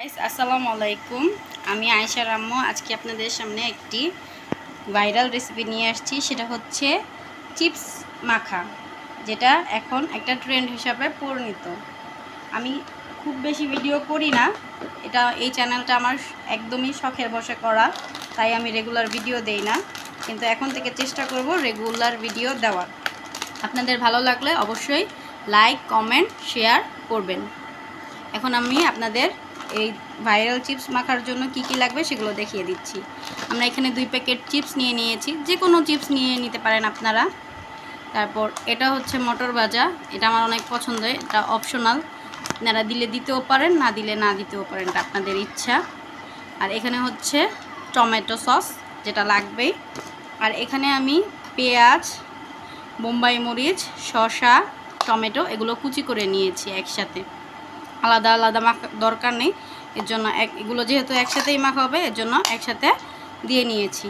আসসালামু আলাইকুম। আমি আয়েশা রাম্মু। আজকে আপনাদের সামনে একটি ভাইরাল রেসিপি নিয়ে আসছি। সেটা হচ্ছে চিপস মাখা, যেটা এখন একটা ট্রেন্ড হিসাবে পরিণত। আমি খুব বেশি ভিডিও করি না, এই চ্যানেলটা আমার একদমই শখের বশে করা, তাই আমি রেগুলার ভিডিও দেই না, কিন্তু এখন থেকে চেষ্টা করব রেগুলার ভিডিও দেওয়ার। আপনাদের ভালো লাগলে অবশ্যই লাইক, কমেন্ট, শেয়ার করবেন। এখন আমি আপনাদের এই ভাইরাল চিপস মাখার জন্য কি কি লাগবে সেগুলো দেখিয়ে দিচ্ছি। আমরা এখানে 2 প্যাকেট চিপস নিয়ে নিয়েছি, যে কোনো চিপস নিয়ে নিতে পারেন আপনারা। তারপর এটা হচ্ছে মটর ভাজা, এটা আমার অনেক পছন্দের, এটা অপশনাল, আপনারা দিলে দিতেও পারেন, না দিলে না দিতেও পারেন, এটা আপনাদের ইচ্ছা। আর এখানে হচ্ছে টমেটো সস, যেটা লাগবেই। আর এখানে আমি পেঁয়াজ, বোম্বাই মরিচ, শসা, টমেটো এগুলো কুচি করে নিয়েছি একসাথে, আলাদা আলাদা মাখা দরকার নেই। এর জন্য এগুলো যেহেতু একসাথেই মাখা হবে, এর জন্য একসাথে দিয়ে নিয়েছি।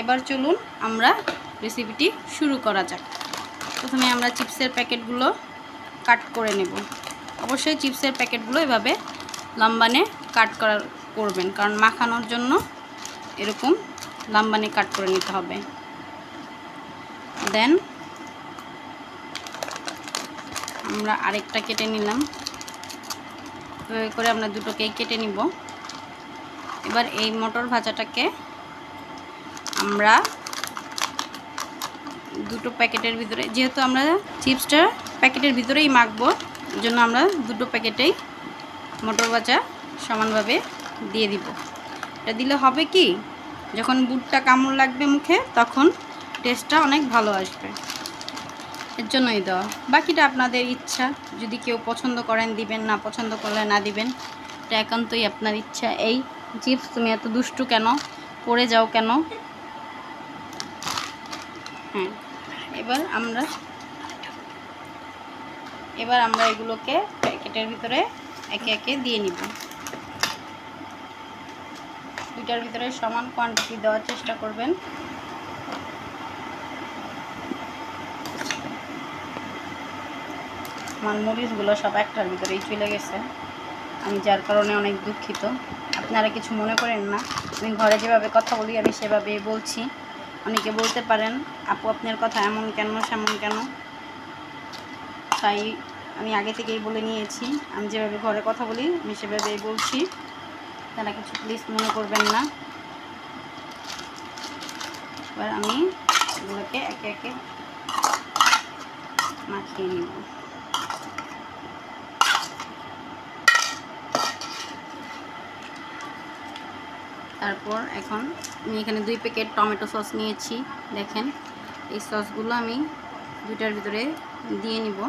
এবার চলুন আমরা রেসিপিটি শুরু করা যাক। প্রথমে আমরা চিপসের প্যাকেটগুলো কাট করে নেব। অবশ্যই চিপসের প্যাকেটগুলো এভাবে লম্বানে কাট করবেন, কারণ মাখানোর জন্য এরকম লম্বানে কাট করে নিতে হবে। দেন আমরা আরেকটা কেটে নিলাম, এভাবে করে আমরা দুটোকেই কেটে নিব। এবার এই মটর ভাজাটাকে আমরা দুটো প্যাকেটের ভিতরে, যেহেতু আমরা চিপসটা প্যাকেটের ভিতরেই মাখবো, এর জন্য আমরা দুটো প্যাকেটেই মটর ভাজা সমানভাবে দিয়ে দিব। এটা দিলে হবে কি, যখন বুটটা কামড় লাগবে মুখে, তখন টেস্টটা অনেক ভালো আসবে, এর জন্যই দেওয়া। বাকিটা আপনাদের ইচ্ছা, যদি কেউ পছন্দ করেন দিবেন, না পছন্দ করলে না দিবেন, এটা একান্তই আপনার ইচ্ছা। এই চিপস, তুমি এত দুষ্টু কেন, পড়ে যাও কেন? হ্যাঁ, এবার আমরা এগুলোকে প্যাকেটের ভিতরে একে একে দিয়ে নিব। দুইটার ভিতরে সমান কোয়ান্টিটি দেওয়ার চেষ্টা করবেন। আমার মরিচগুলো সব একটার ভিতরেই চলে গেছে, আমি যার কারণে অনেক দুঃখিত। আপনারা কিছু মনে করেন না, আমি ঘরে যেভাবে কথা বলি আমি সেভাবেই বলছি। অনেকে বলতে পারেন, আপু আপনার কথা এমন কেন সেমন কেন, তাই আমি আগে থেকেই বলে নিয়েছি, আমি যেভাবে ঘরে কথা বলি আমি সেভাবেই বলছি, তারা কিছু প্লিজ মনে করবেন না। এবার আমি এগুলোকে একে একে মাখিয়ে নিব। তারপর এখন আমি এখানে 2 প্যাকেট টমেটো সস নিয়েছি। দেখেন, এই সসগুলো আমি দুইটার ভিতরে দিয়ে নিব।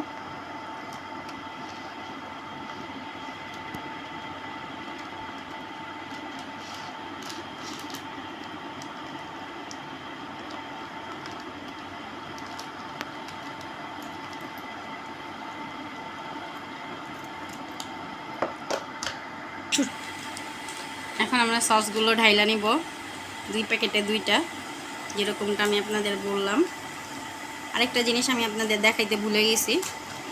এখন আমরা সসগুলো ঢাইলা নিব, 2 প্যাকেটে 2টা, যেরকমটা আমি আপনাদের বললাম। আরেকটা জিনিস আমি আপনাদের দেখাইতে ভুলে গেছি,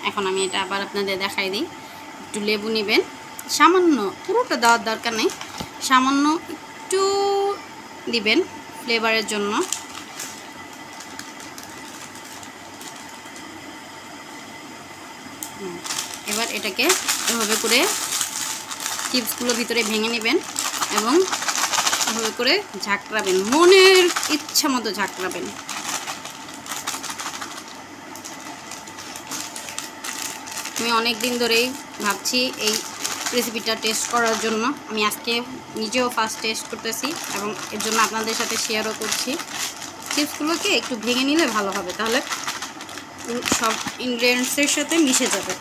এখন আমি এটা আবার আপনাদের দেখাই দিই। একটু লেবু নেবেন, সামান্য, পুরোটা দেওয়ার দরকার নেই, সামান্য একটু দিবেন ফ্লেভারের জন্য। এবার এটাকে এভাবে করে চিপসগুলো ভিতরে ভেঙে নেবেন এবং এভাবে করে ঝাঁকড়াবেন, মনের ইচ্ছা মতো ঝাঁকড়াবেন। আমি অনেক দিন ধরেই ভাবছি এই রেসিপিটা টেস্ট করার জন্য। আমি আজকে নিজেও ফার্স্ট টেস্ট করতেছি এবং এর জন্য আপনাদের সাথে শেয়ারও করছি। চিপসগুলোকে একটু ভেঙে নিলে ভালো হবে, তাহলে সব ইনগ্রেডিয়েন্টসের সাথে মিশে যাবে।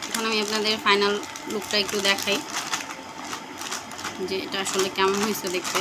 এখন আমি আপনাদের ফাইনাল লুকটা একটু দেখাই, যে এটা আসলে কেমন হয়েছে দেখতে।